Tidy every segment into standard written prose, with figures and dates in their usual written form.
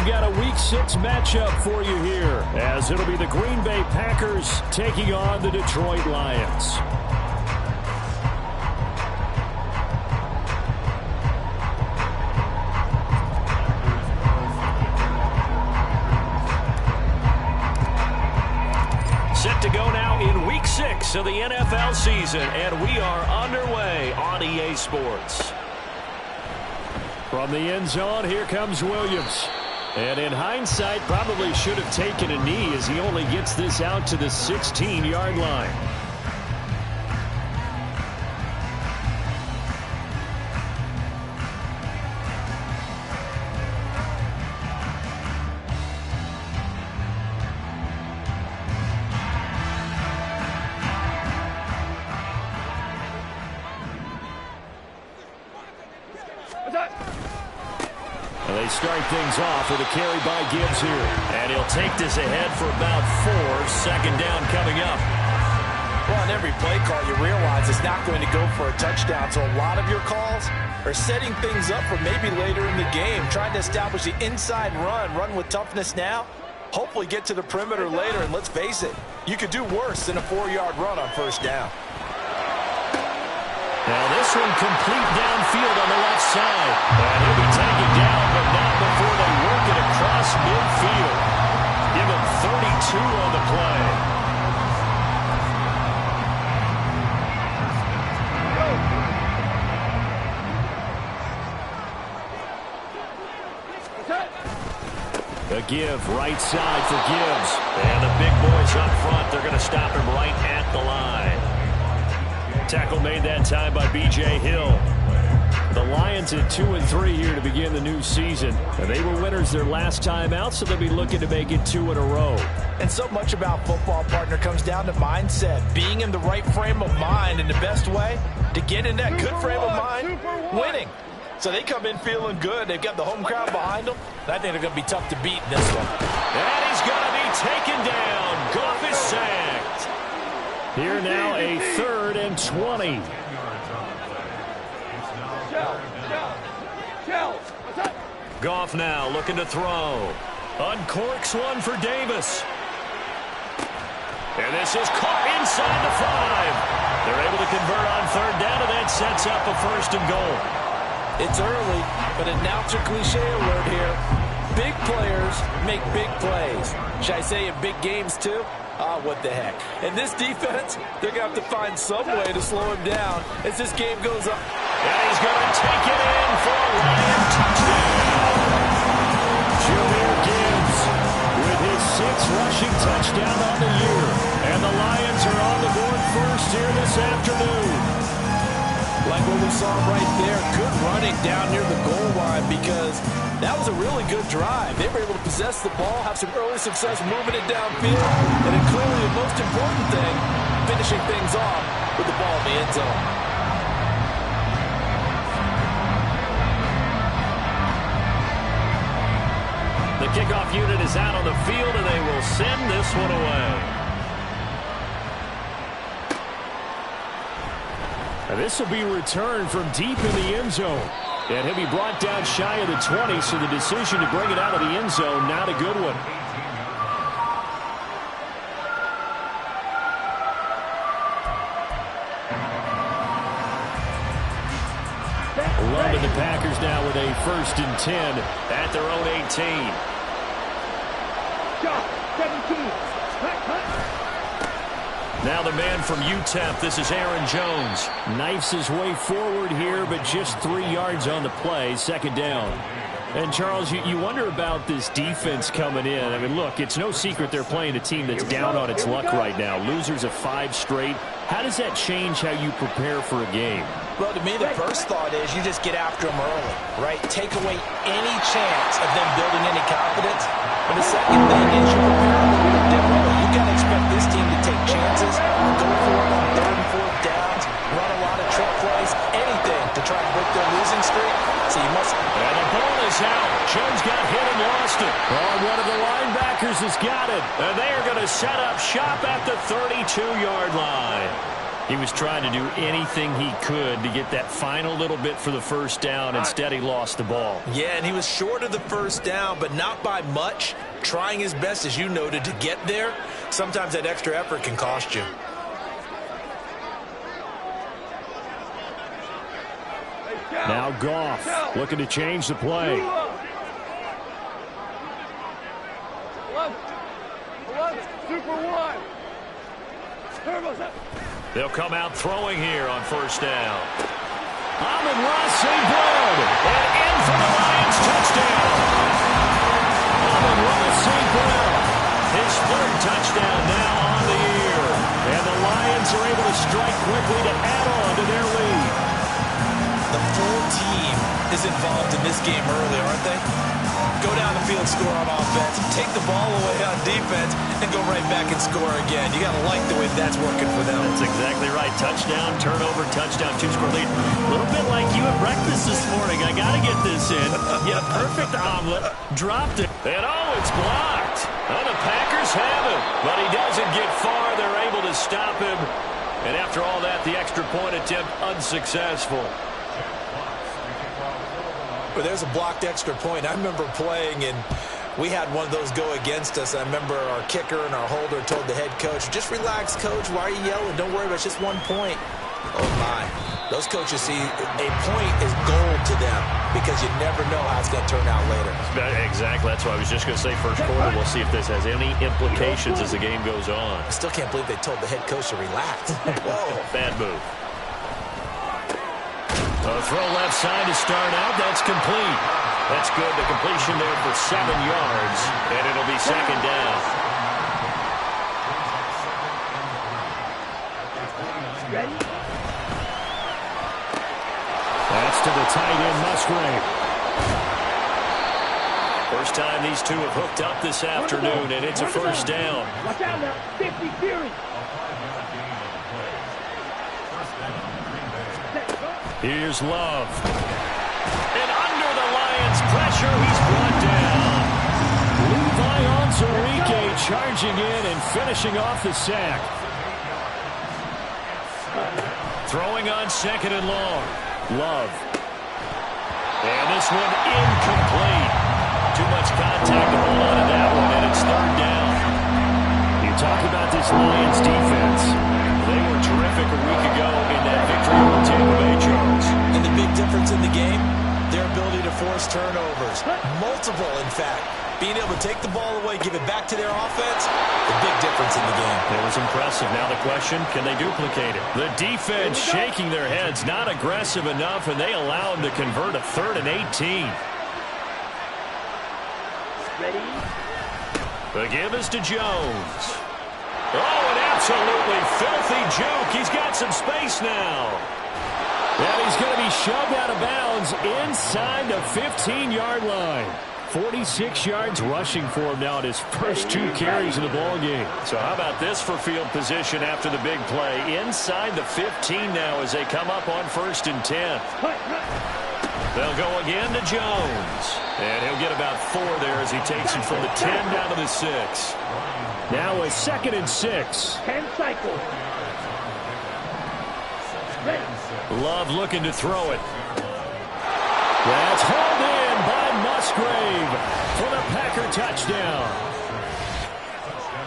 we've got a Week 6 matchup for you here, as it'll be the Green Bay Packers taking on the Detroit Lions. Set to go now in Week 6 of the NFL season, and we are underway on EA Sports. From the end zone, here comes Williams. And in hindsight, probably should have taken a knee as he only gets this out to the 16-yard line. They start things off with a carry by Gibbs here. And he'll take this ahead for about 4. Second down coming up. Well, on every play call, you realize it's not going to go for a touchdown. So a lot of your calls are setting things up for maybe later in the game, trying to establish the inside run with toughness now. Hopefully get to the perimeter later, and let's face it, you could do worse than a 4-yard run on first down. Now this one complete downfield on the left side. And he'll be taken down, but not before they work it across midfield. Give him 32 on the play. A give right side for Gibbs. And the big boys up front, they're going to stop him right at the line. Tackle made that time by B.J. Hill. The Lions at 2-3 here to begin the new season. And they were winners their last time out, so they'll be looking to make it 2 in a row. And so much about football, partner, comes down to mindset. Being in the right frame of mind, and the best way to get in that good frame of mind, winning. So they come in feeling good. They've got the home crowd behind them. I think they're going to be tough to beat in this one. And he's going to be taken down. Goff is sacked. Here now a 3rd and 20. Goff now looking to throw. Uncorks one for Davis. And this is caught inside the 5. They're able to convert on 3rd down, and that sets up a 1st and goal. It's early, but announcer cliche alert here. Big players make big plays. Should I say in big games too? What the heck. And this defense, they're going to have to find some way to slow him down as this game goes up. And he's going to take it in for a Lion touchdown. Jahmyr Gibbs with his 6th rushing touchdown on the year. And the Lions are on the board first here this afternoon. Like what we saw right there, good running down near the goal line, because that was a really good drive. They were able to possess the ball, have some early success moving it downfield, and then clearly the most important thing, finishing things off with the ball in the end zone. The kickoff unit is out on the field, and they will send this one away. And this will be returned from deep in the end zone. And he'll be brought down shy of the 20, so the decision to bring it out of the end zone, not a good one. Love the Packers now with a 1st and 10 at their own 18. 17. Now the man from UTEP, this is Aaron Jones. Knifes his way forward here, but just 3 yards on the play, 2nd down. And, Charles, you wonder about this defense coming in. I mean, look, it's no secret they're playing a team that's down on its luck right now. Losers of 5 straight. How does that change how you prepare for a game? Well, to me, the first thought is you just get after them early, right? Take away any chance of them building any confidence. And the second thing is you prepare a little bit differently. You got to expect this team to take chances, go for it on 3rd and 4th downs, run a lot of trick plays, anything to try to break their losing streak. So you must. And the ball is out. Jones got hit and lost it. Oh, one of the linebackers has got it. And they are going to set up shop at the 32-yard line. He was trying to do anything he could to get that final little bit for the first down. Instead, he lost the ball. Yeah, and he was short of the first down, but not by much. Trying his best, as you noted, to get there. Sometimes that extra effort can cost you. Now Goff looking to change the play. Super one. They'll come out throwing here on first down. Amon-Ra St. Brown. And in for the Lions touchdown. Amon-Ra St. Brown. His third touchdown now on the year. And the Lions are able to strike quickly to add on to their lead. The full team is involved in this game early, aren't they? Go down the field, score on offense, take the ball away on defense, and go right back and score again. You got to like the way that's working for them. That's exactly right. Touchdown, turnover, touchdown, two-score lead. A little bit like you at breakfast this morning. I got to get this in. Yeah, perfect omelet. Dropped it. And oh, it's blocked. Oh, the Packers have it. But he doesn't get far. They're able to stop him. And after all that, the extra point attempt unsuccessful. But there's a blocked extra point. I remember playing, and we had one of those go against us. I remember our kicker and our holder told the head coach, just relax, coach. Why are you yelling? Don't worry about it. It's just 1 point. Oh, my. Those coaches see a point is gold to them because you never know how it's going to turn out later. Exactly. That's what I was just going to say. First quarter, we'll see if this has any implications as the game goes on. I still can't believe they told the head coach to relax. Whoa. Bad move. A throw left side to start out. That's complete. That's good. The completion there for 7 yards, and it'll be second down. That's to the tight end, Musgrave. First time these two have hooked up this afternoon, and it's a first down. Watch out now. 50 Fury. Here's Love. And under the Lions' pressure, he's brought down. Levi Onwuzurike charging in and finishing off the sack. Throwing on second and long. Love. And this one incomplete. Too much contact to hold on to that one, and it's third down. You talk about this Lions defense. They were terrific a week ago in that victory over Tampa Bay, Charles. And the big difference in the game, their ability to force turnovers. Multiple, in fact. Being able to take the ball away, give it back to their offense, the big difference in the game. It was impressive. Now the question, can they duplicate it? The defense shaking their heads, not aggressive enough, and they allow them to convert a 3rd and 18. Ready? The give is to Jones. Oh, an absolutely filthy juke. He's got some space now. And he's going to be shoved out of bounds inside the 15-yard line. 46 yards rushing for him now at his first 2 carries in the ballgame. So how about this for field position after the big play? Inside the 15 now as they come up on 1st and 10. They'll go again to Jones. And he'll get about 4 there as he takes it from the 10 down to the 6. Now a 2nd and 6. 10 cycles. Ready. Love looking to throw it. That's hauled in by Musgrave for the Packer touchdown.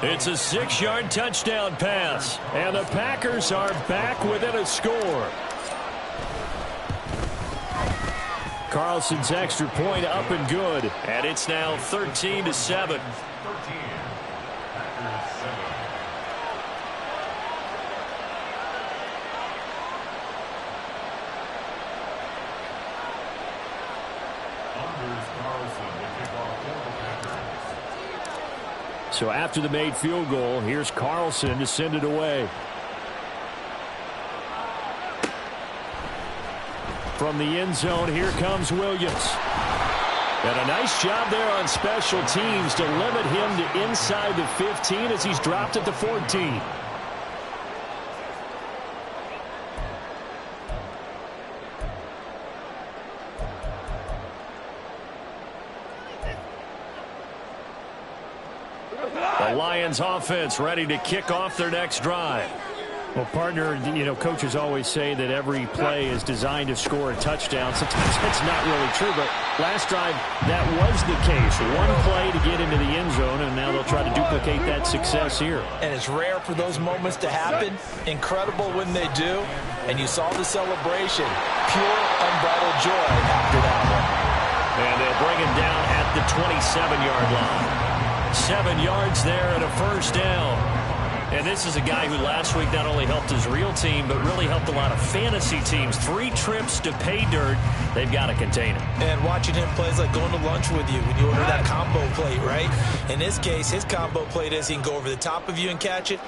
It's a 6-yard touchdown pass. And the Packers are back within a score. Carlson's extra point up and good. And it's now 13-7. So after the made field goal, here's Carlson to send it away. From the end zone, here comes Williams. And a nice job there on special teams to limit him to inside the 15 as he's dropped at the 14. The Lions offense ready to kick off their next drive. Well, partner, coaches always say that every play is designed to score a touchdown. Sometimes that's not really true, but last drive, that was the case. One play to get into the end zone, and now they'll try to duplicate that success here. And it's rare for those moments to happen. Incredible when they do. And you saw the celebration. Pure, unbridled joy after that one. And they'll bring him down at the 27-yard line. 7 yards there and a first down. And this is a guy who last week not only helped his real team, but really helped a lot of fantasy teams. 3 trips to pay dirt. They've got to contain him. And watching him play is like going to lunch with you when you order that combo plate, right? In this case, his combo plate is he can go over the top of you and catch it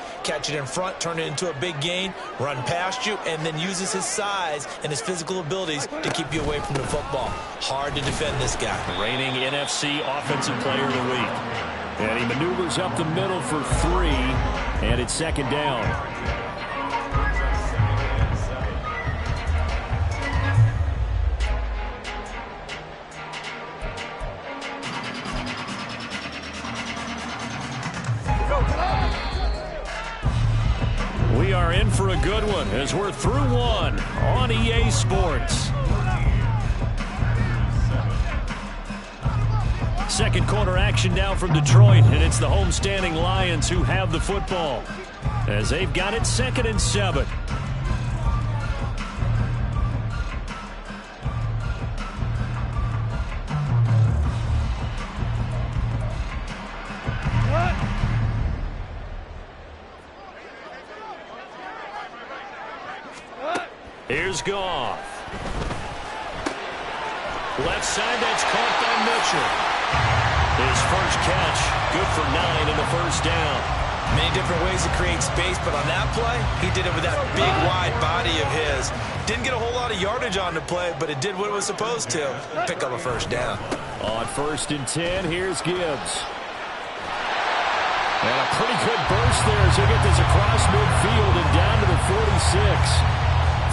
in front, turn it into a big gain, run past you, and then uses his size and his physical abilities to keep you away from the football. Hard to defend this guy. Reigning NFC Offensive Player of the Week. And he maneuvers up the middle for 3, and it's second down. We are in for a good one as we're through one on EA Sports. Second quarter action now from Detroit, and it's the homestanding Lions who have the football as they've got it 2nd and 7. Here's Goff. Left side, that's caught by Mitchell. His first catch, good for 9 and a first down. Many different ways to create space, but on that play, he did it with that big, wide body of his. Didn't get a whole lot of yardage on the play, but it did what it was supposed to. Pick up a first down. On 1st and 10, here's Gibbs. And a pretty good burst there as he gets this across midfield and down to the 46.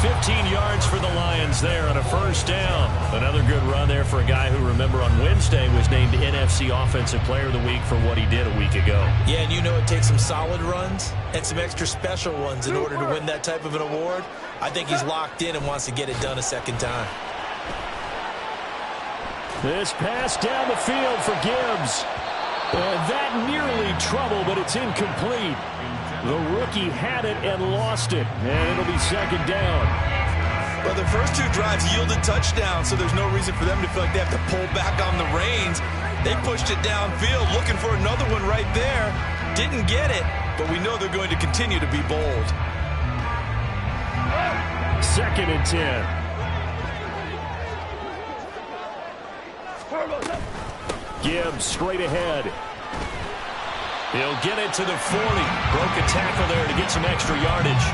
15 yards for the Lions there on a first down. Another good run there for a guy who, remember, on Wednesday was named NFC Offensive Player of the Week for what he did a week ago. Yeah, and it takes some solid runs and some extra special ones in order to win that type of an award. I think he's locked in and wants to get it done a second time. This pass down the field for Gibbs. And that nearly trouble, but it's incomplete. The rookie had it and lost it, and it'll be second down. Well, the first 2 drives yielded touchdowns, so there's no reason for them to feel like they have to pull back on the reins. They pushed it downfield, looking for another one right there. Didn't get it, but we know they're going to continue to be bold. 2nd and 10. Gibbs straight ahead. He'll get it to the 40. Broke a tackle there to get some extra yardage.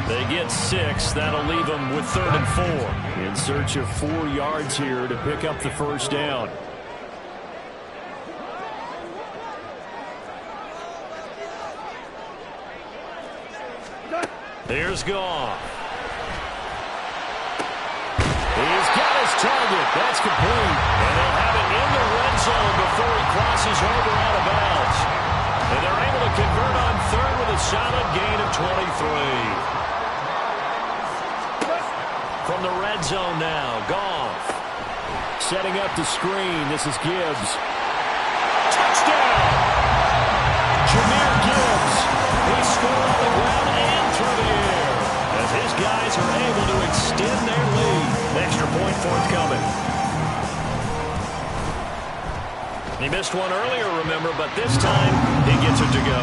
They get 6. That'll leave them with 3rd and 4. In search of 4 yards here to pick up the first down. Here's Goff. He's got his target. That's complete. And they'll have it in the red zone before he crosses over out of bounds. And they're able to convert on 3rd with a solid gain of 23. From the red zone now, Goff. Setting up the screen. This is Gibbs. Touchdown! Jahmyr Gibbs. He scored on the ground and through the air as his guys are able to extend their lead. Extra point forthcoming. He missed one earlier, remember, but this time he gets it to go.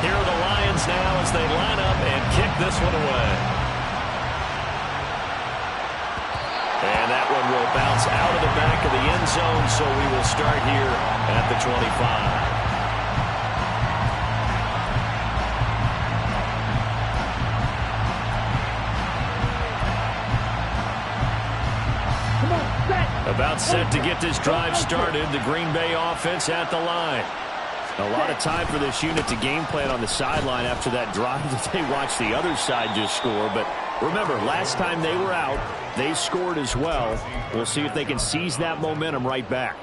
Here are the Lions now as they line up and kick this one away. And that one will bounce out of the back of the end zone, so we will start here at the 25. About set to get this drive started. The Green Bay offense at the line. A lot of time for this unit to game plan on the sideline after that drive that they watched the other side just score. But remember, last time they were out, they scored as well. We'll see if they can seize that momentum right back.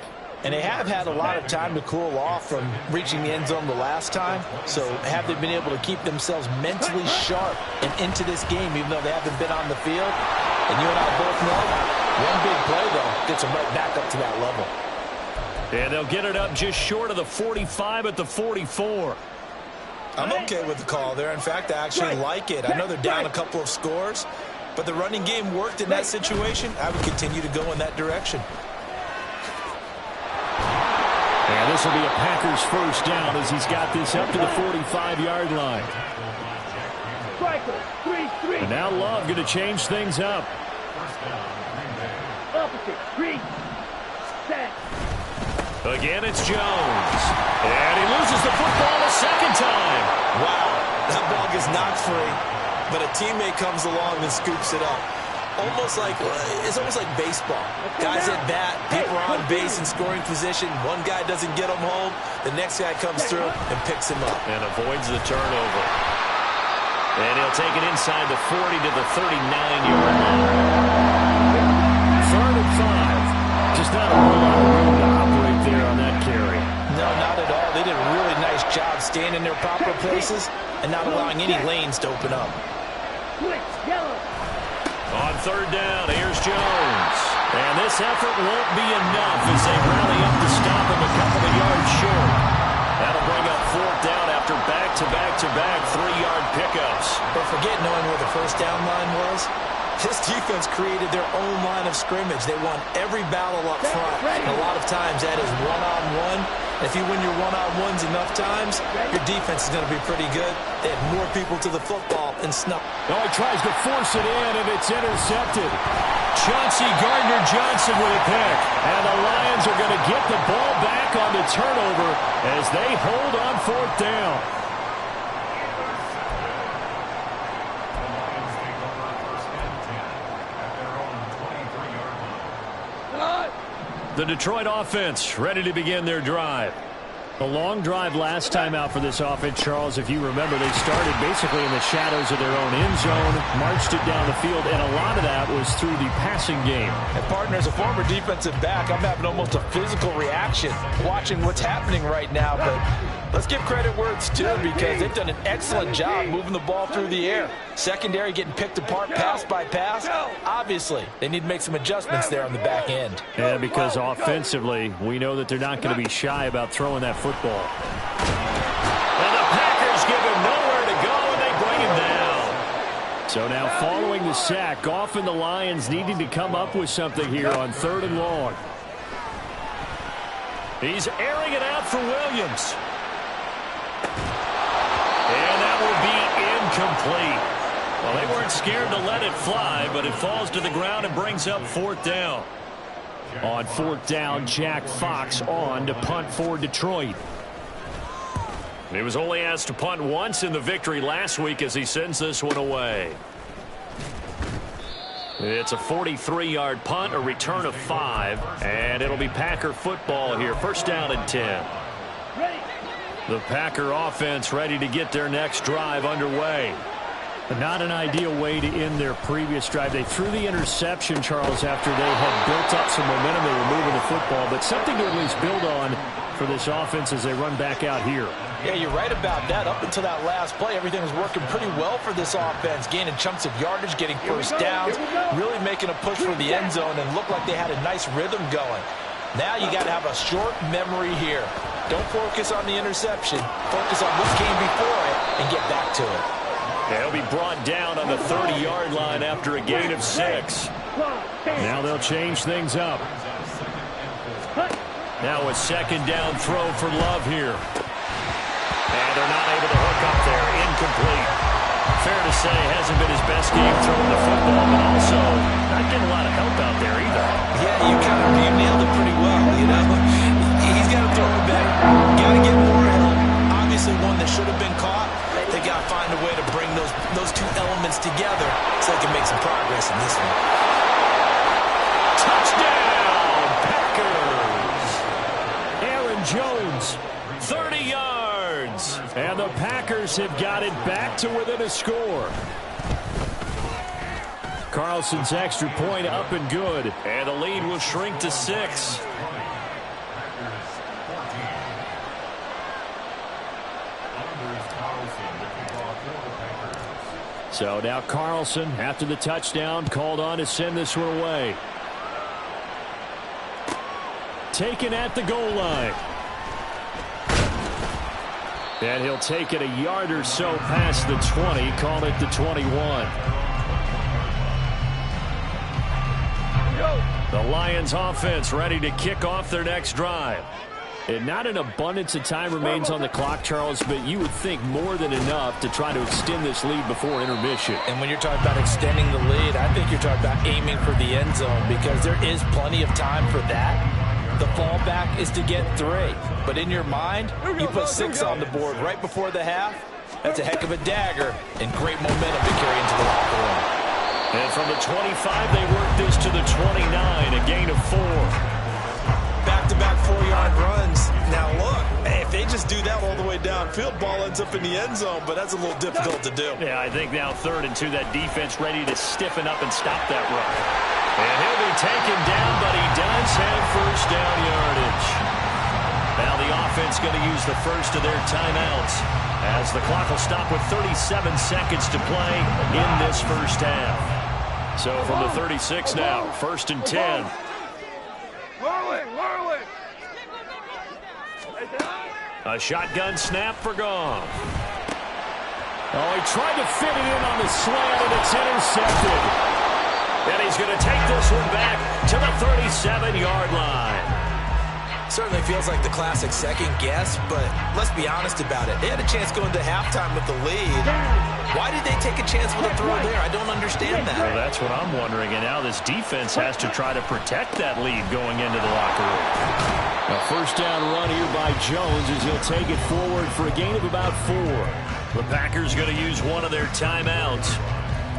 And they have had a lot of time to cool off from reaching the end zone the last time. So have they been able to keep themselves mentally sharp and into this game, even though they haven't been on the field? And you and I both know one big play, though, gets them right back up to that level. And they'll get it up just short of the 45 at the 44. I'm okay with the call there. In fact, I actually like it. I know they're down a couple of scores, but the running game worked in that situation. I would continue to go in that direction. And this will be a Packers first down as he's got this up to the 45-yard line. And now Love going to change things up. Opposite, 3, set. Again, it's Jones. And he loses the football a second time. Wow, that ball gets knocked free, but a teammate comes along and scoops it up. It's almost like baseball. Guys at bat, people are on base in scoring position. One guy doesn't get him home. The next guy comes through and picks him up. And avoids the turnover. And he'll take it inside the 40 to the 39-yard line. 3rd and 5. Just not a whole lot of room to operate there on that carry. No, not at all. They did a really nice job staying in their proper places and not allowing any lanes to open up. On 3rd down, here's Jones. And this effort won't be enough as they rally up to stop him a couple of yards short. That'll bring up 4th down after back-to-back 3-yard pickups. But forget knowing where the first down line was. This defense created their own line of scrimmage. They won every battle up front. And a lot of times that is one-on-one. If you win your one-on-ones enough times, your defense is going to be pretty good. They had more people to the football and snuck. Oh, he tries to force it in, and it's intercepted. Chauncey Gardner-Johnson with a pick. And the Lions are going to get the ball back on the turnover as they hold on 4th down. The Detroit offense ready to begin their drive. A long drive last time out for this offense, Charles. If you remember, they started basically in the shadows of their own end zone, marched it down the field, and a lot of that was through the passing game. And partner, as a former defensive back, I'm having almost a physical reaction watching what's happening right now. But let's give credit where it's due because they've done an excellent job moving the ball through the air. Secondary getting picked apart pass by pass. Obviously, they need to make some adjustments there on the back end. And because offensively, we know that they're not going to be shy about throwing that football. And the Packers give him nowhere to go, and they bring him down. So now following the sack, often the Lions needing to come up with something here on 3rd and long. He's airing it out for Williams. And that will be incomplete. Well, they weren't scared to let it fly, but it falls to the ground and brings up 4th down. On 4th down, Jack Fox on to punt for Detroit. He was only asked to punt once in the victory last week as he sends this one away. It's a 43-yard punt, a return of 5, and it'll be Packer football here. 1st down and 10. The Packer offense ready to get their next drive underway. But not an ideal way to end their previous drive. They threw the interception, Charles, after they had built up some momentum. They were moving the football, but something to at least build on for this offense as they run back out here. Yeah, you're right about that. Up until that last play, everything was working pretty well for this offense, gaining chunks of yardage, getting first downs, really making a push for the end zone, and looked like they had a nice rhythm going. Now you got to have a short memory here. Don't focus on the interception. Focus on what came before it and get back to it. They'll be brought down on the 30-yard line after a gain of 6. Now they'll change things up. Now a 2nd down throw for Love here. And they're not able to hook up there. Incomplete. Fair to say, hasn't been his best game throwing the football, but also not getting a lot of help out there either. Yeah, you nailed it pretty well, you know. He's got to throw it better. Got to get more help. Obviously one that should have been caught. They got to find a way to bring those two elements together so they can make some progress in this one. Touchdown, Packers! Aaron Jones, 30 yards. Packers have got it back to within a score. Carlson's extra point up and good. And the lead will shrink to 6. So now Carlson, after the touchdown, called on to send this one away. Taken at the goal line. And he'll take it a yard or so past the 20, call it the 21. The Lions offense ready to kick off their next drive. And not an abundance of time remains on the clock, Charles, but you would think more than enough to try to extend this lead before intermission. And when you're talking about extending the lead, I think you're talking about aiming for the end zone because there is plenty of time for that. The fallback is to get 3. But in your mind, you put 6 on the board right before the half. That's a heck of a dagger and great momentum to carry into the locker room. And from the 25, they work this to the 29, a gain of 4. Back-to-back 4-yard runs. Now look, hey, if they just do that all the way downfield, ball ends up in the end zone, but that's a little difficult to do. Yeah, I think now 3rd and 2, that defense ready to stiffen up and stop that run. And he'll be taken down, but he does have first down yardage. Now the offense going to use the first of their timeouts as the clock will stop with 37 seconds to play in this first half. So from the 36 now, 1st and 10. A shotgun snap for Goff. Oh, he tried to fit it in on the slant, and it's intercepted. And he's going to take this one back to the 37-yard line. Certainly feels like the classic second guess, but let's be honest about it. They had a chance going to halftime with the lead. Why did they take a chance with a throw there? I don't understand that. Well, that's what I'm wondering. And now this defense has to try to protect that lead going into the locker room. A first down run here by Jones as he'll take it forward for a gain of about 4. The Packers going to use one of their timeouts.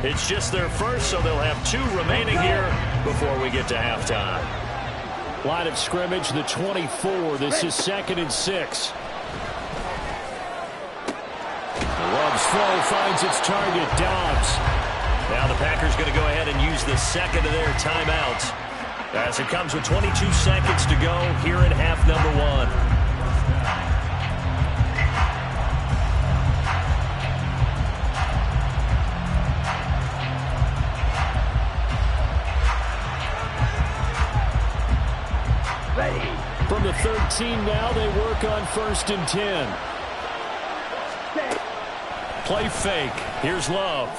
It's just their first, so they'll have 2 remaining here before we get to halftime. Line of scrimmage, the 24. This is 2nd and 6. Love's throw finds its target, Dobbs. Now the Packers going to go ahead and use the second of their timeouts as it comes with 22 seconds to go here in half number 1. From the 13 now, they work on 1st and 10. Play fake. Here's Love.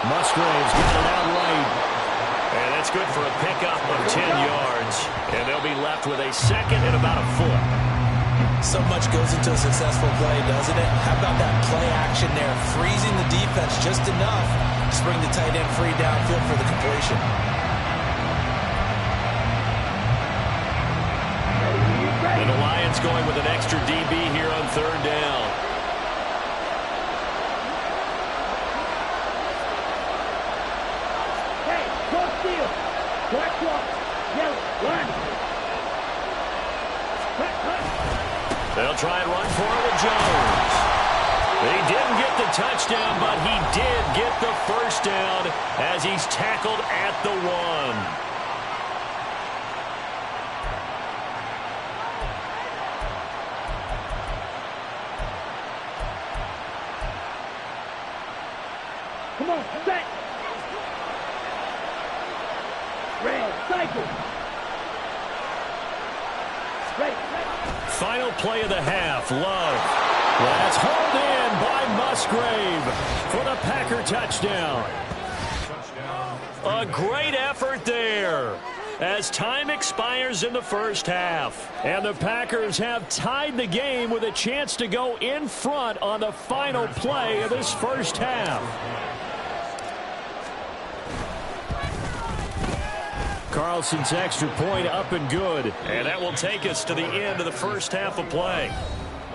Musgrave's got it out right. And that's good for a pickup of 10 yards. And they'll be left with a second and about a foot. So much goes into a successful play, doesn't it? How about that play action there? Freezing the defense just enough to bring the tight end free downfield for the completion. And the Lions going with an extra DB here on 3rd down. Hey, go steal. Black walk. Yellow. Run. They'll try and run for it with Jones. He didn't get the touchdown, but he did get the first down as he's tackled at the 1. Come on, set. Red, cycle. Right. Final play of the half. Love. That's hauled in by Musgrave for the Packer touchdown. A great effort there as time expires in the first half. And the Packers have tied the game with a chance to go in front on the final play of this first half. Carlson's extra point up and good. And that will take us to the end of the first half of play.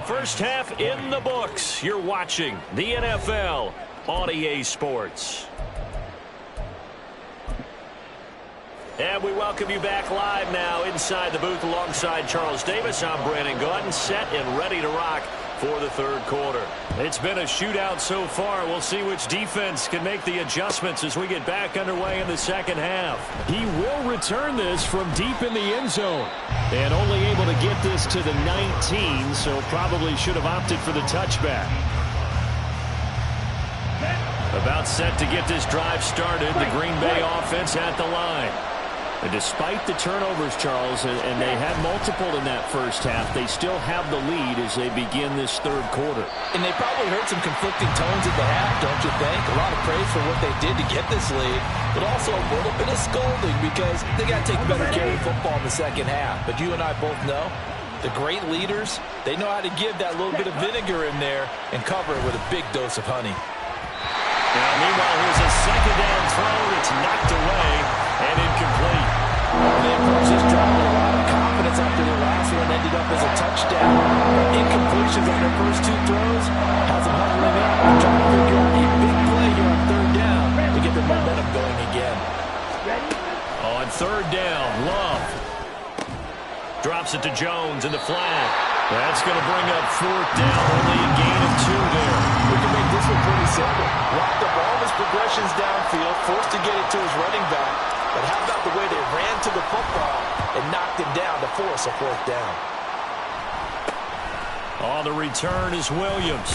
First half in the books. You're watching the NFL on EA Sports. And we welcome you back live now inside the booth alongside Charles Davis. I'm Brandon Gaudin, set and ready to rock for the third quarter. It's been a shootout so far. We'll see which defense can make the adjustments as we get back underway in the second half. He will return this from deep in the end zone. And only able to get this to the 19, so probably should have opted for the touchback. About set to get this drive started. The Green Bay offense at the line. And despite the turnovers, Charles, and they had multiple in that first half, they still have the lead as they begin this third quarter. And they probably heard some conflicting tones at the half, don't you think? A lot of praise for what they did to get this lead, but also a little bit of scolding because they got to take better care of football in the second half. But you and I both know the great leaders, they know how to give that little bit of vinegar in there and cover it with a big dose of honey. Now, meanwhile, here's a second down throw. It's knocked away and incomplete. They approached this drive with a lot of confidence after their last one ended up as a touchdown. Incompletions on their first two throws has them huddling up and trying to figure out a big play here on third down to get their momentum going again. On third down, Love drops it to Jones in the flag. That's going to bring up fourth down, only a gain of 2 there. We can make this one pretty simple. Locked up all of his progressions downfield, forced to get it to his running back. But how about the way they ran to the football and knocked him down to force a fourth down? On the return is Williams.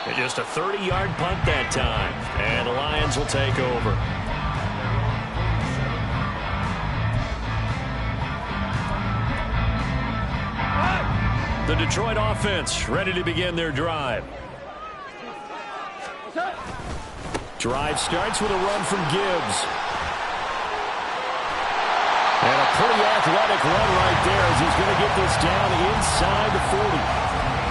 And just a 30-yard punt that time. And the Lions will take over. The Detroit offense ready to begin their drive. Drive starts with a run from Gibbs. And a pretty athletic run right there as he's going to get this down inside the 40.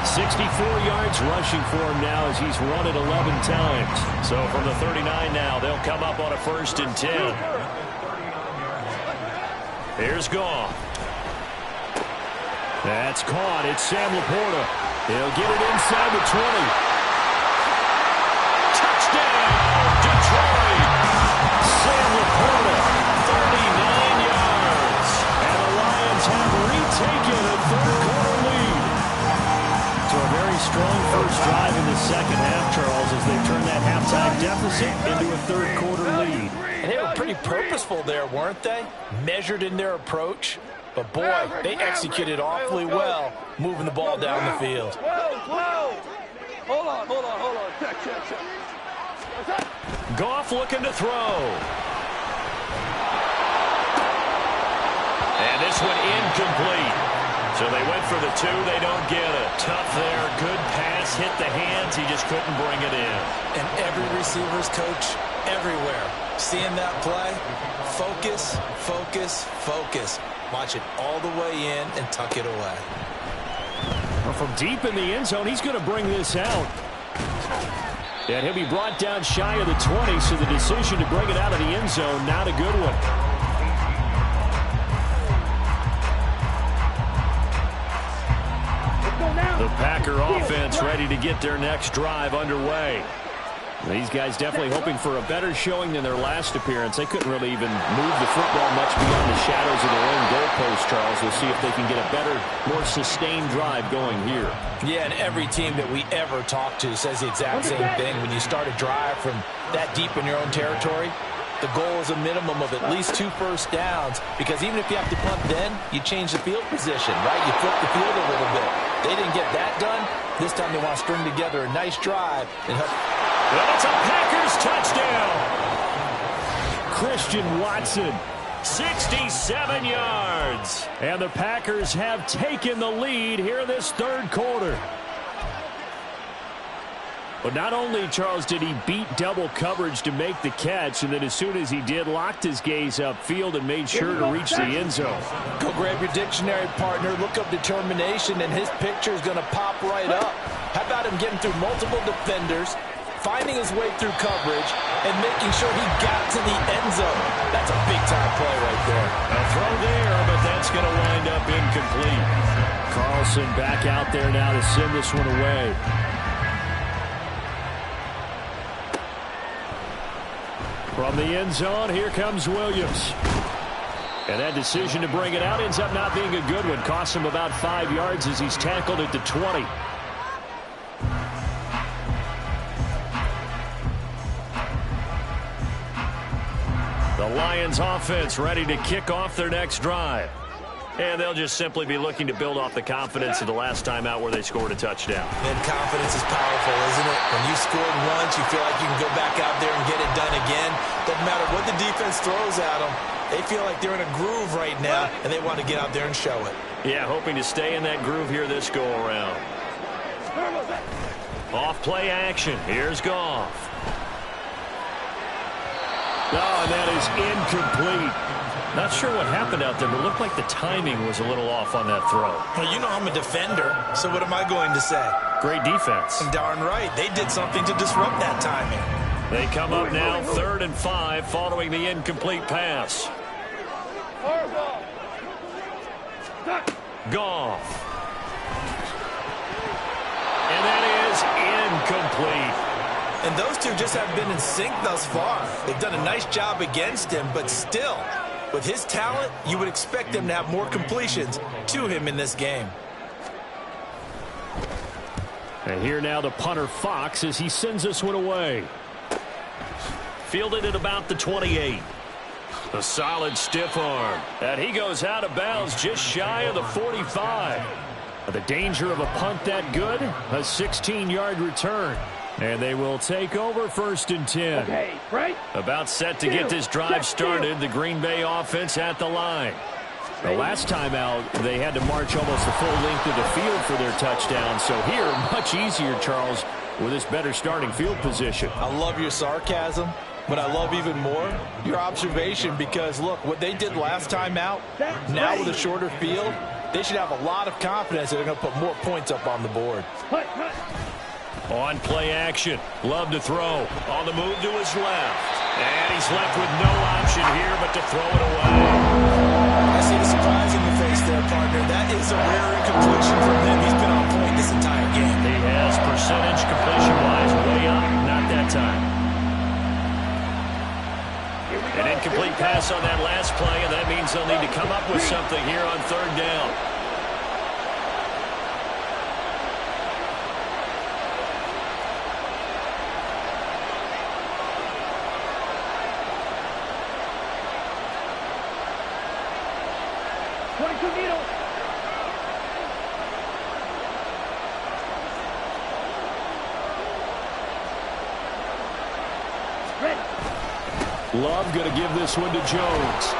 64 yards rushing for him now as he's run it 11 times. So from the 39 now, they'll come up on a 1st and 10. Here's Goff. That's caught. It's Sam Laporta. He'll get it inside the 20. Touchdown, Detroit. Sam Laporta, 39 yards. And the Lions have retaken a third-quarter lead. So a very strong first drive in the second half, Charles, as they turn that halftime deficit into a third-quarter lead. And they were pretty purposeful there, weren't they? Measured in their approach. But, boy, they executed awfully well moving the ball down the field. Hold on. Check. Goff looking to throw. And this one incomplete. So they went for the 2. They don't get it. Tough there. Good pass. Hit the hands. He just couldn't bring it in. And every receiver's coach everywhere. Seeing that play, focus. Watch it all the way in and tuck it away. Well, from deep in the end zone, he's going to bring this out. And he'll be brought down shy of the 20, so the decision to bring it out of the end zone, not a good one. The Packer offense ready to get their next drive underway. These guys definitely hoping for a better showing than their last appearance. They couldn't really even move the football much beyond the shadows of their own goalpost, Charles. We'll see if they can get a better, more sustained drive going here. Yeah, and every team that we ever talk to says the exact same thing. When you start a drive from that deep in your own territory, the goal is a minimum of at least 2 first downs, because even if you have to punt then, you change the field position, right? You flip the field a little bit. They didn't get that done. This time they want to string together a nice drive and help. Well, it's a Packers touchdown. Christian Watson, 67 yards. And the Packers have taken the lead here in this third quarter. But not only, Charles, did he beat double coverage to make the catch, and then as soon as he did, locked his gaze upfield and made sure to reach the end zone. Go grab your dictionary, partner. Look up determination, and his picture is going to pop right up. How about him getting through multiple defenders, finding his way through coverage, and making sure he got to the end zone? That's a big-time play right there. A throw there, but that's going to wind up incomplete. Carlson back out there now to send this one away. From the end zone, here comes Williams. And that decision to bring it out ends up not being a good one. Costs him about 5 yards as he's tackled at the 20. The Lions offense ready to kick off their next drive. And they'll just simply be looking to build off the confidence of the last time out where they scored a touchdown. And confidence is powerful, isn't it? When you scored once, you feel like you can go back out there and get it done again. Doesn't matter what the defense throws at them. They feel like they're in a groove right now, and they want to get out there and show it. Yeah, hoping to stay in that groove here this go-around. Off-play action. Here's Goff. Oh, and that is incomplete. Not sure what happened out there, but it looked like the timing was a little off on that throw. Well, you know I'm a defender, so what am I going to say? Great defense. Darn right. They did something to disrupt that timing. They come up now 3rd and 5 following the incomplete pass. Goff. And that is incomplete. And those two just have been in sync thus far. They've done a nice job against him, but still, with his talent, you would expect them to have more completions to him in this game. And here now the punter Fox as he sends this one away. Fielded at about the 28. A solid stiff arm. And he goes out of bounds just shy of the 45. The danger of a punt that good, a 16-yard return. And they will take over 1st and 10. Okay, right. About set to get this drive started, the Green Bay offense at the line. The last time out, they had to march almost the full length of the field for their touchdown. So here, much easier, Charles, with this better starting field position. I love your sarcasm, but I love even more your observation because, look, what they did last time out, now with a shorter field, they should have a lot of confidence that they're going to put more points up on the board. On play action. Love to throw. On the move to his left. And he's left with no option here but to throw it away. I see the surprise in the face there, partner. That is a rare incompletion from him. He's been on point this entire game. He has percentage completion-wise way up. Not that time. An incomplete pass on that last play, and that means they'll need to come up with something here on 3rd down. Love going to give this one to Jones.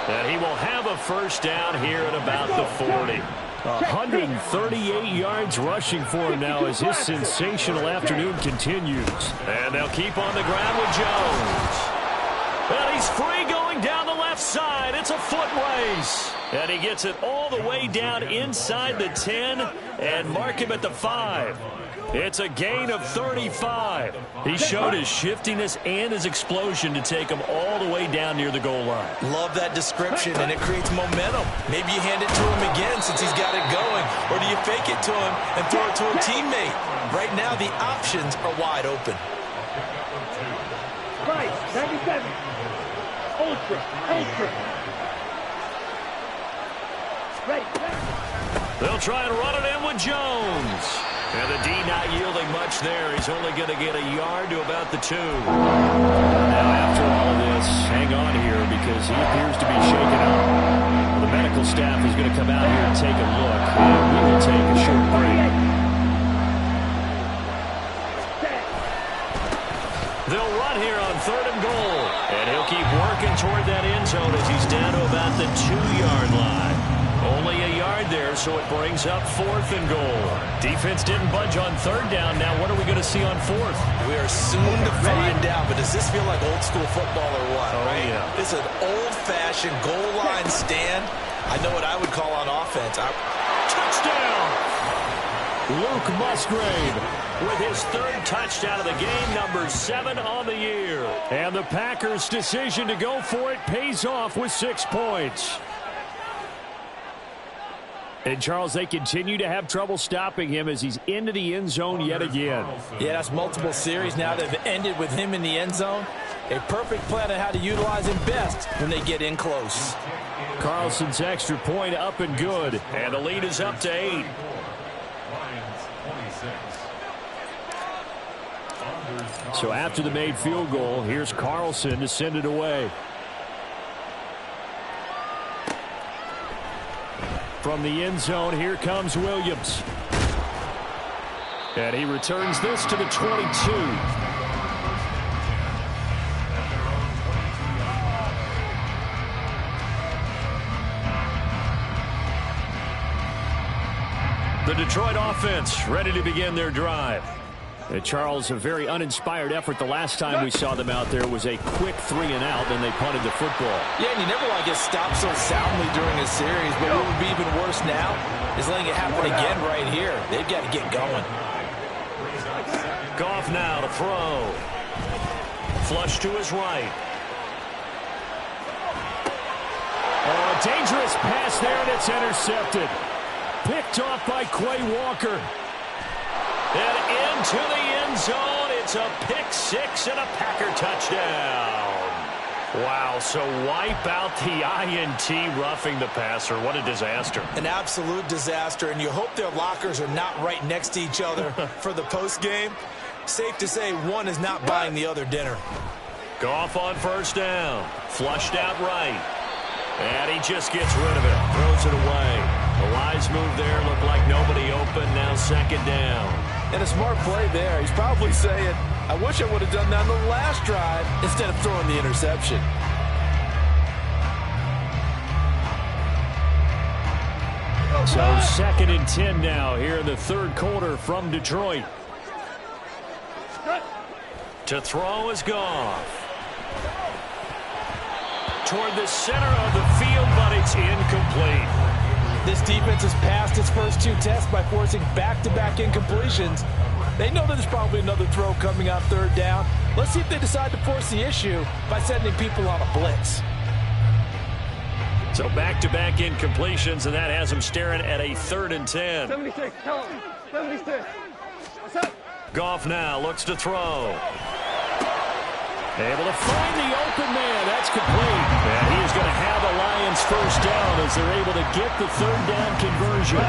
And he will have a 1st down here at about the 40. 138 yards rushing for him now as his sensational afternoon continues. And they'll keep on the ground with Jones. And he's free going down the left side. It's a foot race. And he gets it all the way down inside the 10 and mark him at the 5. It's a gain of 35. He showed his shiftiness and his explosion to take him all the way down near the goal line. Love that description, and it creates momentum. Maybe you hand it to him again since he's got it going, or do you fake it to him and throw it to a teammate? Right now, the options are wide open. Right, 97. Ultra. Right. They'll try and run it in with Jones. And the D not yielding much there. He's only going to get a yard to about the 2. Now, after all of this, hang on here because he appears to be shaken up. The medical staff is going to come out here and take a look. And we will take a short break. They'll run here on 3rd and goal. And he'll keep working toward that end zone as he's down to about the 2-yard line. Only a yard there, so it brings up 4th and goal. Defense didn't budge on 3rd down. Now what are we going to see on 4th? We are soon to find out, but does this feel like old school football or what? Oh, right? Yeah. This is an old-fashioned goal line stand. I know what I would call on offense. Touchdown! Luke Musgrave with his 3rd touchdown of the game, number 7 on the year. And the Packers' decision to go for it pays off with 6 points. And, Charles, they continue to have trouble stopping him as he's into the end zone yet again. Yeah, that's multiple series now that have ended with him in the end zone. A perfect plan on how to utilize him best when they get in close. Carlson's extra point up and good. And the lead is up to 8. So after the made field goal, here's Carlson to send it away. From the end zone, here comes Williams. And he returns this to the 22. The Detroit offense ready to begin their drive. Charles, a very uninspired effort. The last time we saw them out there was a quick 3-and-out, and they punted the football. Yeah, and you never want to get stopped so soundly during a series, but what would be even worse now is letting it happen again right here. They've got to get going. Goff now to throw. Flush to his right. Oh, a dangerous pass there, and it's intercepted. Picked off by Quay Walker. And into the end zone. It's a pick six and a Packer touchdown. Wow, so wipe out the INT, roughing the passer. What a disaster. An absolute disaster, and you hope their lockers are not right next to each other for the postgame. Safe to say one is not buying the other dinner. Goff on first down. Flushed out right. And he just gets rid of it. Throws it away. The wise move there. Looked like nobody open. Now second down. And a smart play there. He's probably saying, I wish I would have done that on the last drive instead of throwing the interception. So second and 10 now here in the third quarter from Detroit. To throw is Goff. Toward the center of the field, but it's incomplete. This defense has passed its first two tests by forcing back-to-back incompletions. They know that there's probably another throw coming on third down. Let's see if they decide to force the issue by sending people on a blitz. So back-to-back incompletions, and that has them staring at a 3rd and 10. 76, tell him. 76. What's up? Goff now looks to throw. Able to find the open man. That's complete. And he is going to have a Lions first down as they're able to get the third down conversion.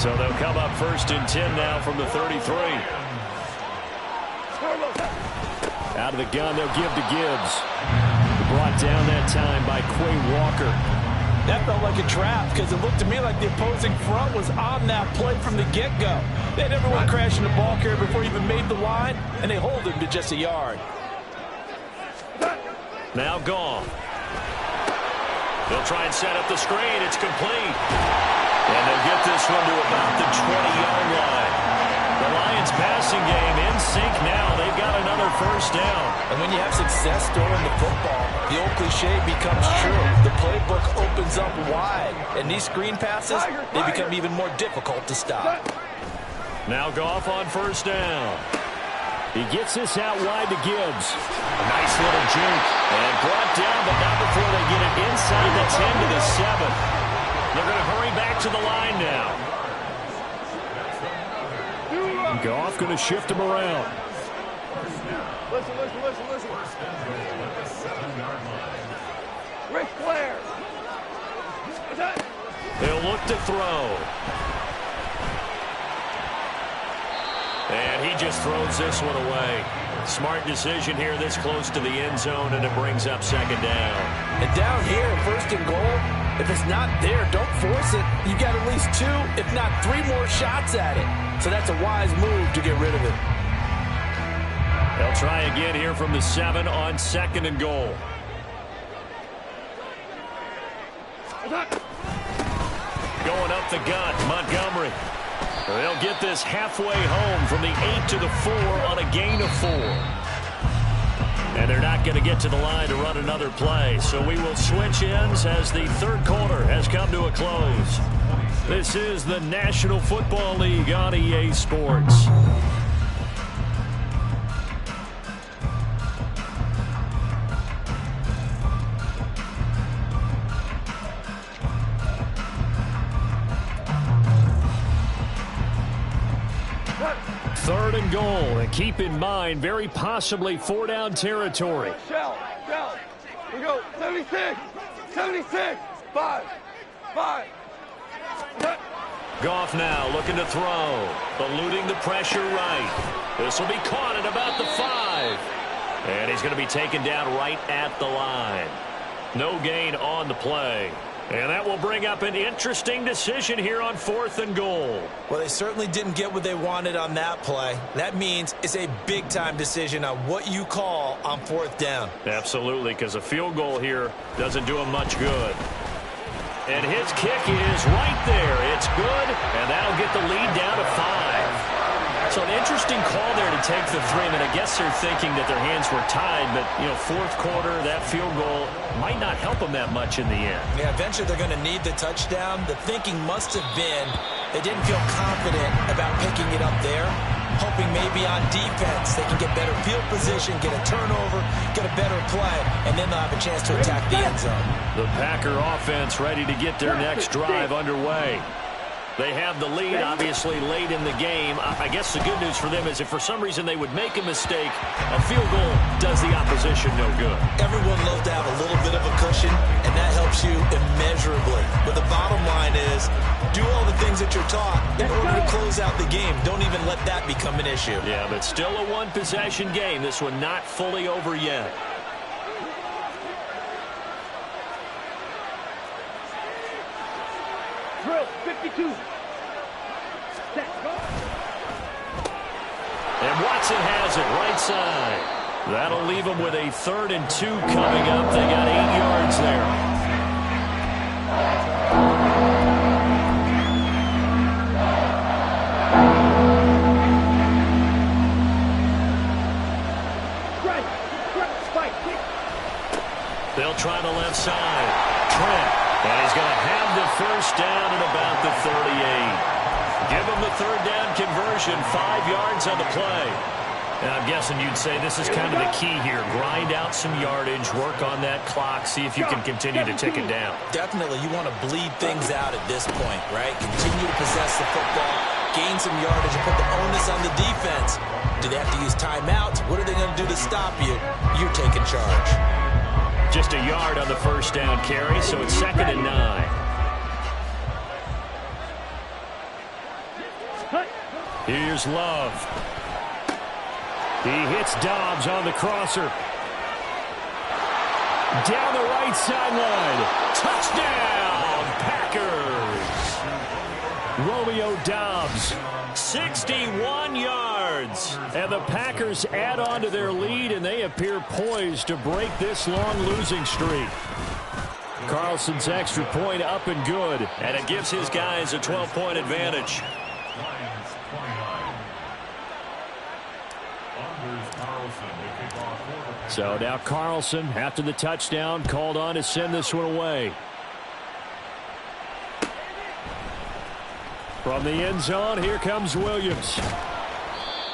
So they'll come up 1st and 10 now from the 33. Out of the gun, they'll give to Gibbs. Brought down that time by Quay Walker. That felt like a trap because it looked to me like the opposing front was on that play from the get-go. They had everyone crashing the ball carrier before he even made the line, and they hold him to just a yard. Now Goff. They'll try and set up the screen. It's complete. And they'll get this one to about the 20-yard line. The Lions passing game in sync now. They've got another first down. And when you have success throwing the football, the old cliche becomes true. The playbook opens up wide. And these screen passes, they become even more difficult to stop. Now Goff on first down. He gets this out wide to Gibbs. A nice little juke. And brought down, but not before they get it inside the 10 to the 7. They're going to hurry back to the line now. Goff going to shift him around. Listen. Ric Flair. He'll look to throw. And he just throws this one away. Smart decision here this close to the end zone, and it brings up second down. And down here, 1st and goal, if it's not there, don't force it. You've got at least 2, if not 3 more shots at it. So that's a wise move to get rid of it. They'll try again here from the 7 on 2nd and goal. Going up the gut, Montgomery. They'll get this halfway home from the 8 to the 4 on a gain of 4. And they're not going to get to the line to run another play. So we will switch ends as the third quarter has come to a close. This is the National Football League on EA Sports. Third and goal, and keep in mind, very possibly 4-down territory. Shell. We go. 76. 5. Goff now looking to throw, eluding the pressure right. This will be caught at about the 5. And he's going to be taken down right at the line. No gain on the play. And that will bring up an interesting decision here on 4th and goal. Well, they certainly didn't get what they wanted on that play. That means it's a big-time decision on what you call on 4th down. Absolutely, because a field goal here doesn't do them much good. And his kick is right there. It's good, and that'll get the lead down to 5. So an interesting call there to take the 3. I mean, I guess they're thinking that their hands were tied, but, you know, 4th quarter, that field goal might not help them that much in the end. Yeah, eventually they're going to need the touchdown. The thinking must have been they didn't feel confident about picking it up there, hoping maybe on defense they can get better field position, get a turnover, get a better play, and then they'll have a chance to attack the end zone. The Packer offense ready to get their next drive underway. They have the lead, obviously, late in the game. I guess the good news for them is if for some reason they would make a mistake, a field goal does the opposition no good. Everyone loves to have a little bit of a cushion, and that helps you immeasurably. But the bottom line is, do all the things that you're taught in order to close out the game. Don't even let that become an issue. Yeah, but still a one-possession game. This one not fully over yet. Drill, 52. Set, go. And Watson has it right side. That'll leave them with a 3rd and 2 coming up. They got 8 yards there. Spike. They'll try the left side. Trent. And he's going to have the 1st down at about the 38. Give him the 3rd down conversion, 5 yards on the play. And I'm guessing you'd say this is kind of the key here. Grind out some yardage, work on that clock, see if you can continue to tick it down. Definitely, you want to bleed things out at this point, right? Continue to possess the football, gain some yardage, and put the onus on the defense. Do they have to use timeouts? What are they going to do to stop you? You're taking charge. Just a yard on the 1st down carry, so it's 2nd and 9. Here's Love. He hits Dobbs on the crosser. Down the right sideline. Touchdown, Packers. Romeo Dobbs, 61 yards. And the Packers add on to their lead, and they appear poised to break this long losing streak. Carlson's extra point up and good, and it gives his guys a 12-point advantage. So now Carlson, after the touchdown, called on to send this one away. From the end zone, here comes Williams.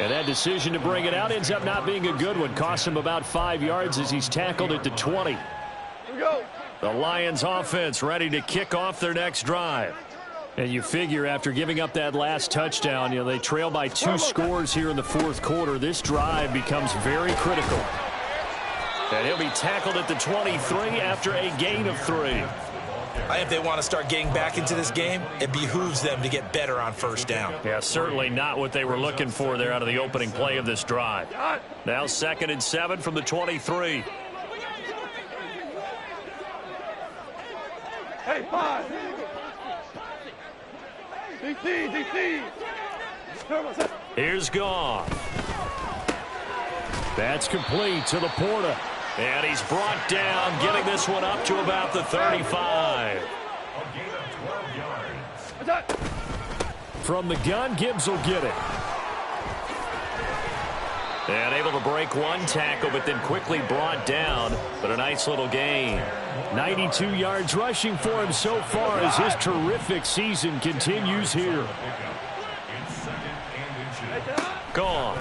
And that decision to bring it out ends up not being a good one. Cost him about 5 yards as he's tackled at the 20. Here we go. The Lions offense ready to kick off their next drive. And you figure after giving up that last touchdown, you know, they trail by 2 scores here in the 4th quarter. This drive becomes very critical. And he'll be tackled at the 23 after a gain of 3. If they want to start getting back into this game, it behooves them to get better on 1st down. Yeah, certainly not what they were looking for there out of the opening play of this drive. Now 2nd and 7 from the 23. Hey, 5. DC. Here's Goff. That's complete to Laporta. And he's brought down, getting this one up to about the 35. From the gun, Gibbs will get it. And able to break one tackle, but then quickly brought down. But a nice little gain. 92 yards rushing for him so far as his terrific season continues here. Gone.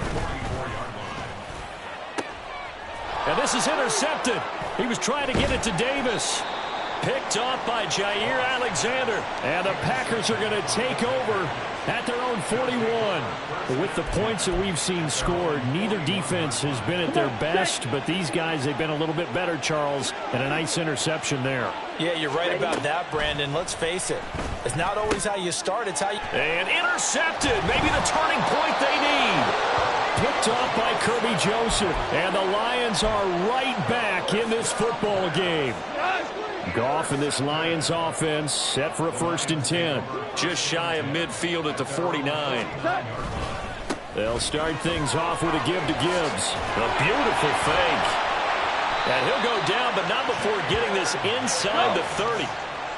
And this is intercepted. He was trying to get it to Davis. Picked off by Jair Alexander. And the Packers are going to take over at their own 41. With the points that we've seen scored, neither defense has been at their best, but these guys, they've been a little bit better, Charles, and a nice interception there. Yeah, you're right about that, Brandon. Let's face it. It's not always how you start, it's how you... And intercepted. Maybe the turning point they need. Picked off by Kirby Joseph. And the Lions are right back in this football game. Goff and this Lions offense set for a 1st and 10. Just shy of midfield at the 49. They'll start things off with a give to Gibbs. A beautiful fake. And he'll go down, but not before getting this inside the 30.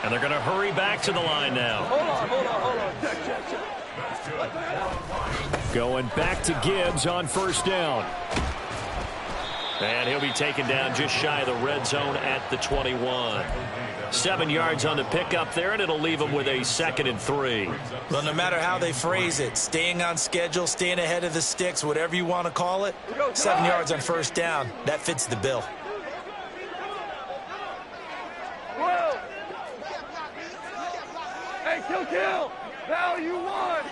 And they're going to hurry back to the line now. Hold on. Going back to Gibbs on 1st down. And he'll be taken down just shy of the red zone at the 21. 7 yards on the pickup there, and it'll leave him with a 2nd and 3. Well, no matter how they phrase it, staying on schedule, staying ahead of the sticks, whatever you want to call it, 7 yards on 1st down, that fits the bill. Whoa. Hey, kill. Now you won.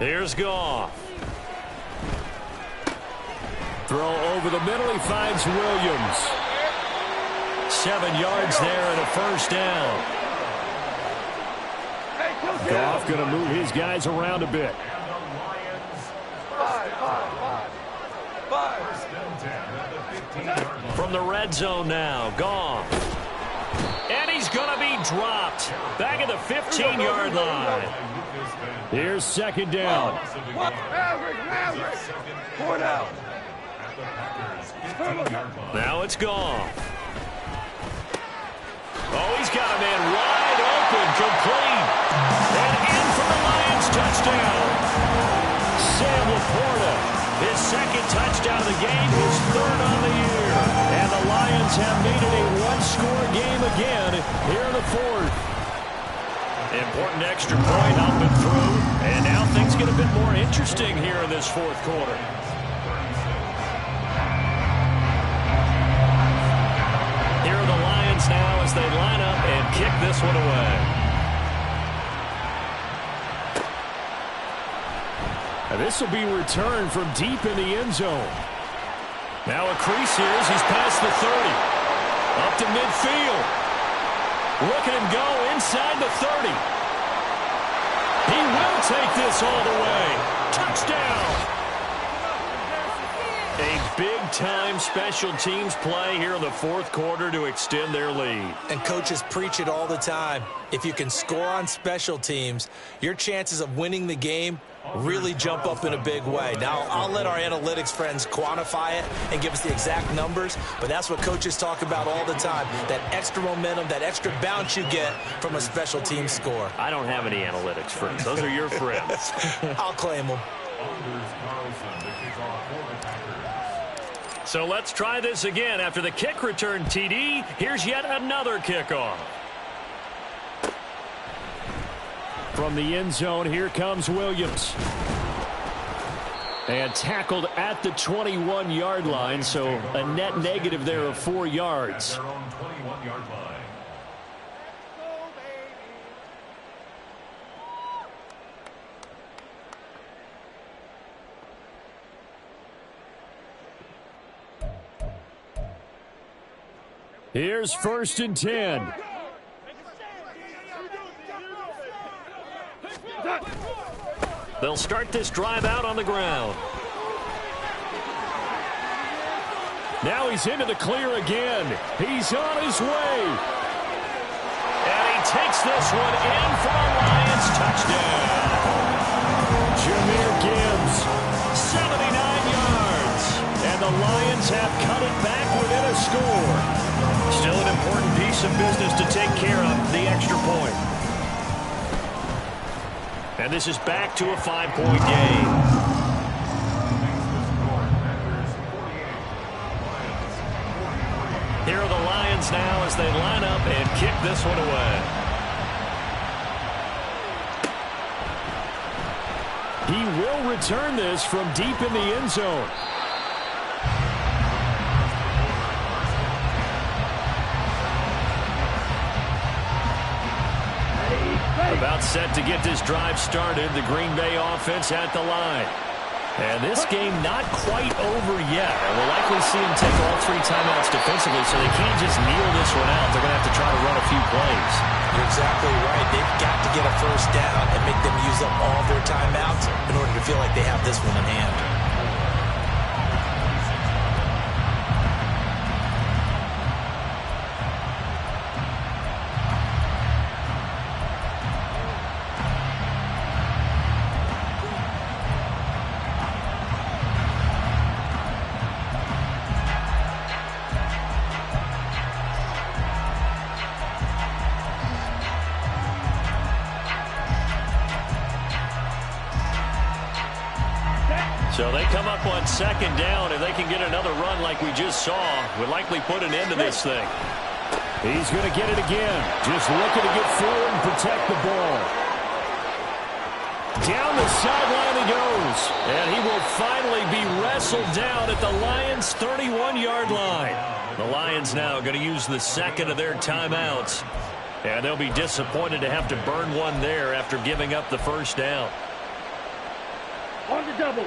Here's Goff. Throw over the middle. He finds Williams. 7 yards there and a 1st down. Goff going to move his guys around a bit. From the red zone now, Goff. And he's going to be dropped back at the 15-yard line. Here's 2nd down. Maverick. 4 down. Now it's Goff. Oh, he's got a man wide open, complete. And in for the Lions touchdown. Sam Laporta, his 2nd touchdown of the game, his 3rd on the year. And the Lions have made it a one-score game again here in the 4th. Important extra point up and through. And now things get a bit more interesting here in this 4th quarter. Here are the Lions now as they line up and kick this one away. Now this will be returned from deep in the end zone. Now a crease here as he's past the 30. Up to midfield. Look at him go inside the 30. He will take this all the way. Touchdown. A big-time special teams play here in the 4th quarter to extend their lead. And coaches preach it all the time. If you can score on special teams, your chances of winning the game really jump up in a big way. Now, I'll let our analytics friends quantify it and give us the exact numbers, but that's what coaches talk about all the time, that extra momentum, that extra bounce you get from a special team score. I don't have any analytics friends. Those are your friends. I'll claim them. So let's try this again. After the kick return TD, here's yet another kickoff. From the end zone, here comes Williams. And tackled at the 21-yard line, so a net negative there of 4 yards. Here's 1st and 10. They'll start this drive out on the ground. Now he's into the clear again. He's on his way. And he takes this one in for a Lions touchdown. Jahmyr Gibbs, 79 yards. And the Lions have cut it back within a score. Still an important piece of business to take care of, the extra point. And this is back to a 5-point game. Here are the Lions now as they line up and kick this one away. He will return this from deep in the end zone. About set to get this drive started. The Green Bay offense at the line. And this game not quite over yet. And we'll likely see them take all 3 timeouts defensively, so they can't just kneel this one out. They're going to have to try to run a few plays. You're exactly right. They've got to get a first down and make them use up all their timeouts in order to feel like they have this one in hand. So they come up on second down. If they can get another run like we just saw, would likely put an end to this thing. He's going to get it again. Just looking to get forward and protect the ball. Down the sideline he goes. And he will finally be wrestled down at the Lions' 31-yard line. The Lions now going to use the second of their timeouts. And they'll be disappointed to have to burn one there after giving up the first down. On the double.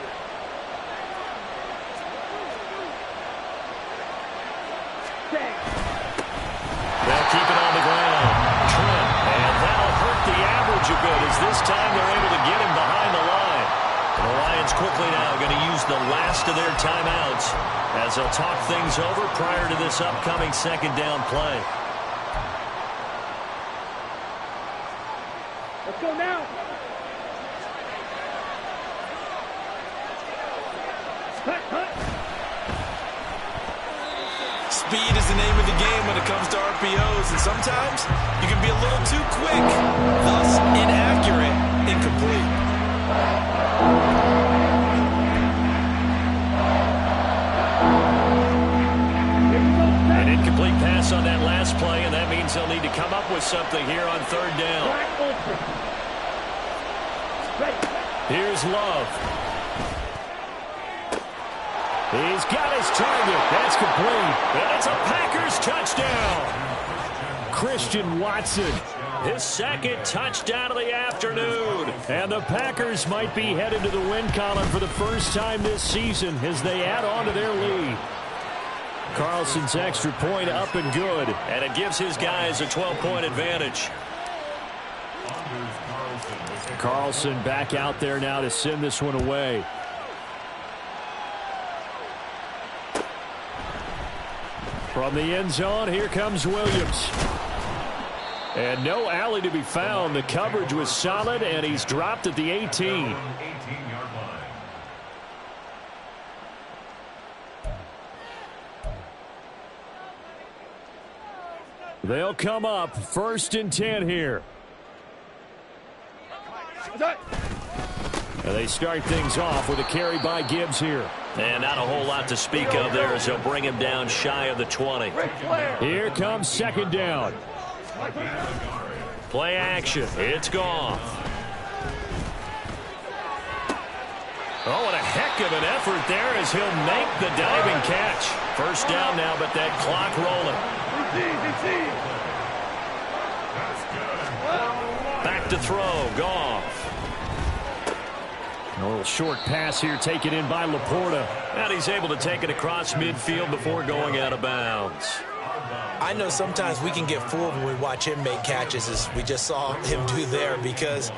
They'll keep it on the ground. Trent, and that'll hurt the average a bit as this time they're able to get him behind the line. The Lions quickly now going to use the last of their timeouts as they'll talk things over prior to this upcoming second down play. Let's go now. Speed is the name of the game when it comes to RPOs, and sometimes you can be a little too quick, thus inaccurate, incomplete. An incomplete pass on that last play, and that means they'll need to come up with something here on third down. Here's Love. He's got his target. That's complete. And it's a Packers touchdown. Christian Watson, his second touchdown of the afternoon. And the Packers might be headed to the win column for the first time this season as they add on to their lead. Carlson's extra point up and good. And it gives his guys a 12-point advantage. Carlson back out there now to send this one away. From the end zone, here comes Williams. And no alley to be found. The coverage was solid, and he's dropped at the 18. They'll come up 1st and 10 here. And they start things off with a carry by Gibbs here. And not a whole lot to speak of there as they'll bring him down shy of the 20. Here comes second down. Play action. It's gone. Oh, and a heck of an effort there as he'll make the diving catch. First down now, but that clock rolling. Back to throw. Goff. A little short pass here taken in by Laporta. And he's able to take it across midfield before going out of bounds. I know sometimes we can get fooled when we watch him make catches, as we just saw him do there, because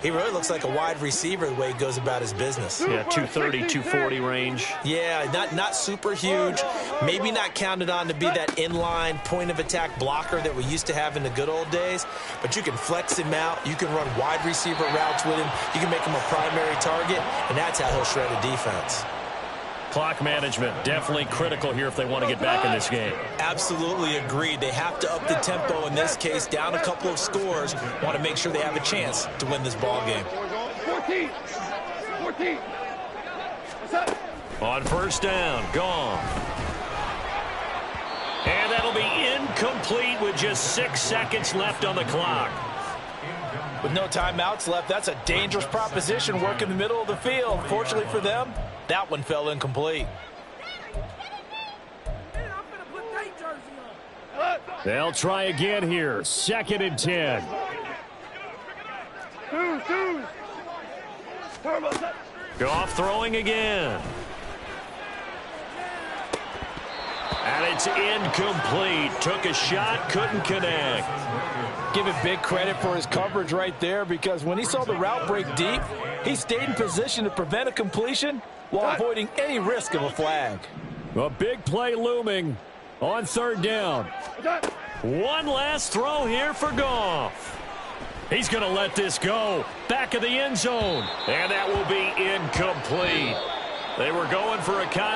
he really looks like a wide receiver the way he goes about his business. Yeah, 230, 240 range. Yeah, not super huge. Maybe not counted on to be that inline point-of-attack blocker that we used to have in the good old days, but you can flex him out. You can run wide receiver routes with him. You can make him a primary target, and that's how he'll shred a defense. Clock management, definitely critical here if they want to get back in this game. Absolutely agreed. They have to up the tempo in this case, down a couple of scores. Want to make sure they have a chance to win this ball game. 14. On first down, gone. And that'll be incomplete with just 6 seconds left on the clock. With no timeouts left, that's a dangerous proposition, work in the middle of the field. Fortunately for them, that one fell incomplete. They'll try again here. 2nd and 10. Goff throwing again. And it's incomplete. Took a shot, couldn't connect. Give it big credit for his coverage right there, because when he saw the route break deep, he stayed in position to prevent a completion while avoiding any risk of a flag. A big play looming on third down. One last throw here for Goff. He's going to let this go. Back of the end zone. And that will be incomplete. They were going for a